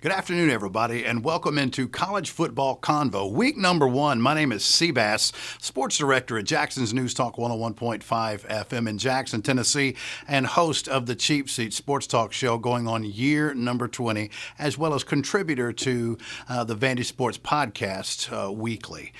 Good afternoon, everybody, and welcome into College Football Convo, week number 1. My name is Seabass, sports director at Jackson's News Talk 101.5 FM in Jackson, Tennessee, and host of the Cheap Seat Sports Talk Show going on year number 20, as well as contributor to the Vandy Sports Podcast weekly.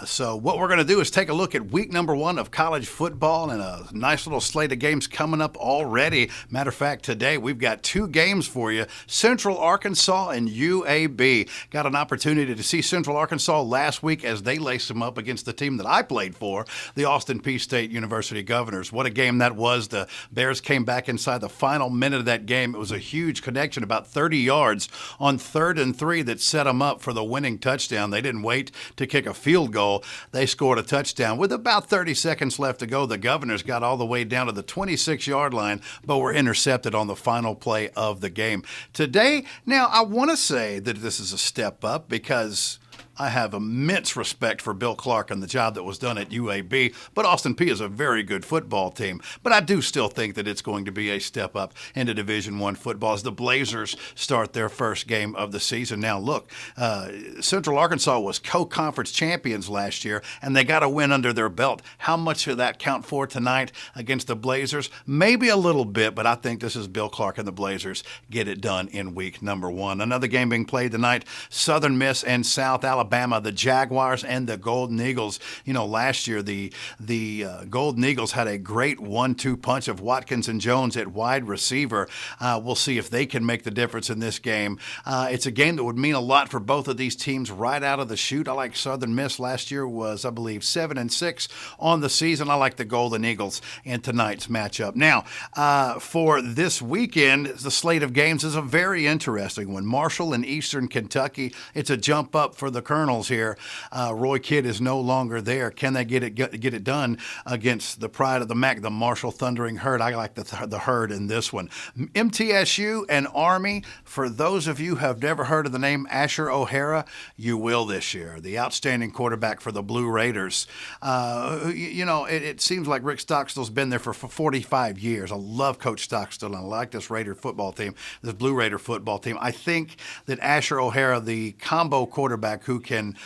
So what we're going to do is take a look at week number 1 of college football and a nice little slate of games coming up already. Matter of fact, today we've got 2 games for you. Central Arkansas and UAB. Got an opportunity to see Central Arkansas last week as they laced them up against the team that I played for, the Austin Peay State University Governors. What a game that was. The Bears came back inside the final minute of that game. It was a huge connection, about 30 yards on 3rd and 3 that set them up for the winning touchdown. They didn't wait to kick a field goal. They scored a touchdown. With about 30 seconds left to go, the Governors got all the way down to the 26-yard line, but were intercepted on the final play of the game. Today, now, I want to say that this is a step up because I have immense respect for Bill Clark and the job that was done at UAB, but Austin Peay is a very good football team. But I do still think that it's going to be a step up into Division I football as the Blazers start their first game of the season. Now, look, Central Arkansas was co-conference champions last year, and they got a win under their belt. How much did that count for tonight against the Blazers? Maybe a little bit, but I think this is Bill Clark and the Blazers get it done in week number 1. Another game being played tonight, Southern Miss and South Alabama, the Jaguars and the Golden Eagles. You know, last year the Golden Eagles had a great 1-2 punch of Watkins and Jones at wide receiver. We'll see if they can make the difference in this game. It's a game that would mean a lot for both of these teams right out of the chute. I like Southern Miss. Last year was, I believe, 7-6 on the season. I like the Golden Eagles in tonight's matchup. Now, for this weekend, the slate of games is a very interesting one. Marshall and Eastern Kentucky. It's a jump up for the Colonels here. Roy Kidd is no longer there. Can they get it done against the pride of the MAC, the Marshall Thundering Herd? I like the Herd in this one. MTSU and Army. For those of you who have never heard of the name Asher O'Hara, you will this year. The outstanding quarterback for the Blue Raiders. It seems like Rick Stockstill's been there for 45 years. I love Coach Stockstill, and I like this Raider football team, this Blue Raider football team. I think that Asher O'Hara, the combo quarterback who can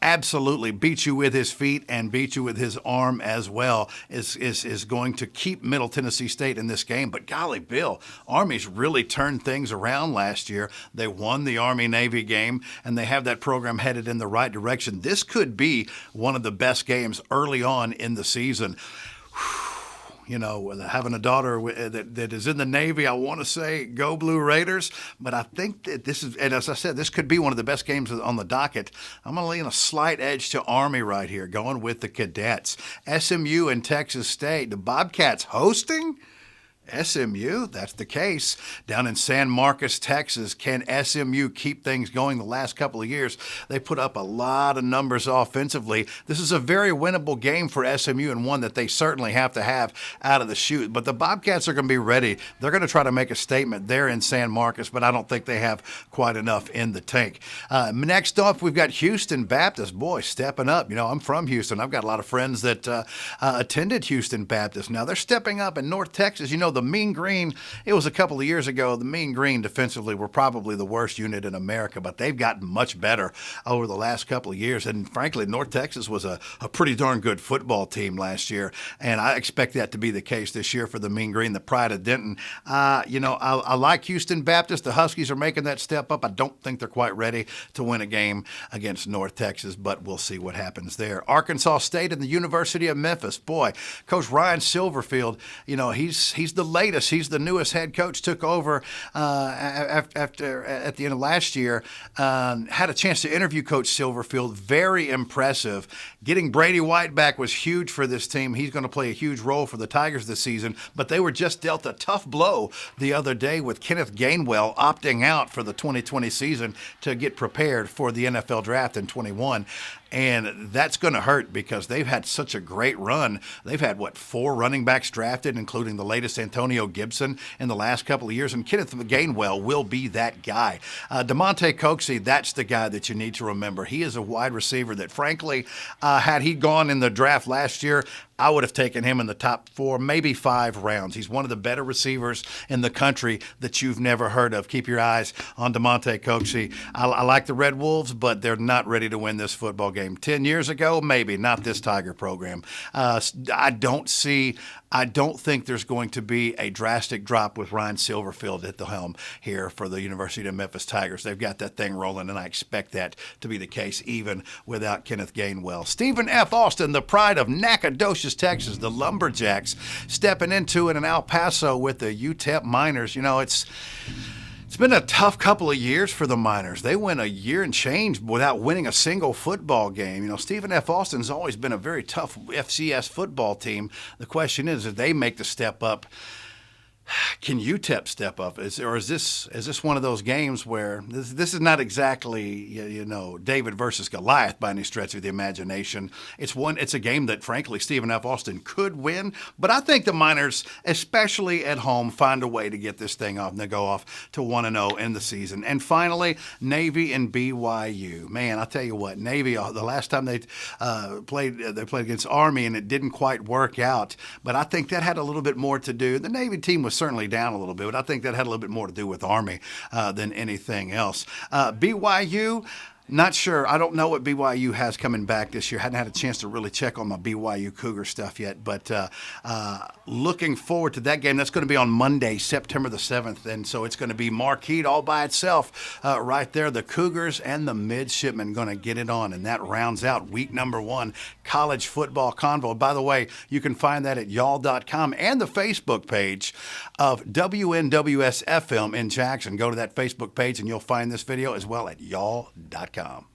absolutely beat you with his feet and beat you with his arm as well, is going to keep Middle Tennessee State in this game. But golly, Bill, Army's really turned things around last year. They won the Army-Navy game, and they have that program headed in the right direction. This could be one of the best games early on in the season. You know, having a daughter that is in the Navy, I want to say go Blue Raiders, but I think that this is, and as I said, this could be one of the best games on the docket. I'm going to lean a slight edge to Army right here, going with the Cadets. SMU and Texas State, the Bobcats hosting SMU, that's the case. Down in San Marcos, Texas, can SMU keep things going the last couple of years? They put up a lot of numbers offensively. This is a very winnable game for SMU and one that they certainly have to have out of the chute. But the Bobcats are going to be ready. They're going to try to make a statement there in San Marcos, but I don't think they have quite enough in the tank. Next up, we've got Houston Baptist. Boy, stepping up. You know, I'm from Houston. I've got a lot of friends that attended Houston Baptist. Now, they're stepping up in North Texas. You know, the Mean Green, it was a couple of years ago, the Mean Green defensively were probably the worst unit in America, but they've gotten much better over the last couple of years. And frankly, North Texas was a pretty darn good football team last year, and I expect that to be the case this year for the Mean Green, the pride of Denton. I like Houston Baptist. The Huskies are making that step up. I don't think they're quite ready to win a game against North Texas, but we'll see what happens there. Arkansas State and the University of Memphis. Boy, Coach Ryan Silverfield, you know, he's the latest. He's the newest head coach, took over after at the end of last year. Had a chance to interview Coach Silverfield. Very impressive. Getting Brady White back was huge for this team. He's going to play a huge role for the Tigers this season, but they were just dealt a tough blow the other day with Kenneth Gainwell opting out for the 2020 season to get prepared for the NFL draft in 21. And that's going to hurt because they've had such a great run. They've had, 4 running backs drafted, including the latest Antonio Gibson in the last couple of years. And Kenneth Gainwell will be that guy. DeMonte Coxey, that's the guy that you need to remember. He is a wide receiver that, frankly, had he gone in the draft last year, I would have taken him in the top 4, maybe 5 rounds. He's one of the better receivers in the country that you've never heard of. Keep your eyes on DeMonte Coxie. I like the Red Wolves, but they're not ready to win this football game. 10 years ago, maybe, not this Tiger program. I don't think there's going to be a drastic drop with Ryan Silverfield at the helm here for the University of Memphis Tigers. They've got that thing rolling, and I expect that to be the case even without Kenneth Gainwell. Stephen F. Austin, the pride of Nacogdoches, Texas, the Lumberjacks, stepping into it in El Paso with the UTEP Miners. It's been a tough couple of years for the Miners. They went a year and change without winning a single football game. Stephen F. Austin's always been a very tough FCS football team. The question is, if they make the step up, can UTEP step up? Is this one of those games where this is not exactly David versus Goliath by any stretch of the imagination? It's a game that frankly Stephen F. Austin could win, but I think the Miners, especially at home, find a way to get this thing off and they go off to 1-0 in the season. And finally, Navy and BYU. Man, I tell you what, Navy, the last time they played against Army and it didn't quite work out, but I think that had a little bit more to do. The Navy team was certainly down a little bit, but I think that had a little bit more to do with Army than anything else. BYU, not sure. I don't know what BYU has coming back this year. Hadn't had a chance to really check on my BYU Cougar stuff yet, but looking forward to that game. That's going to be on Monday, September the 7th, and so it's going to be marqueed all by itself right there. The Cougars and the Midshipmen going to get it on, and that rounds out week number 1, College Football Convo. By the way, you can find that at y'all.com and the Facebook page of WNWS-FM in Jackson. Go to that Facebook page, and you'll find this video as well at y'all.com.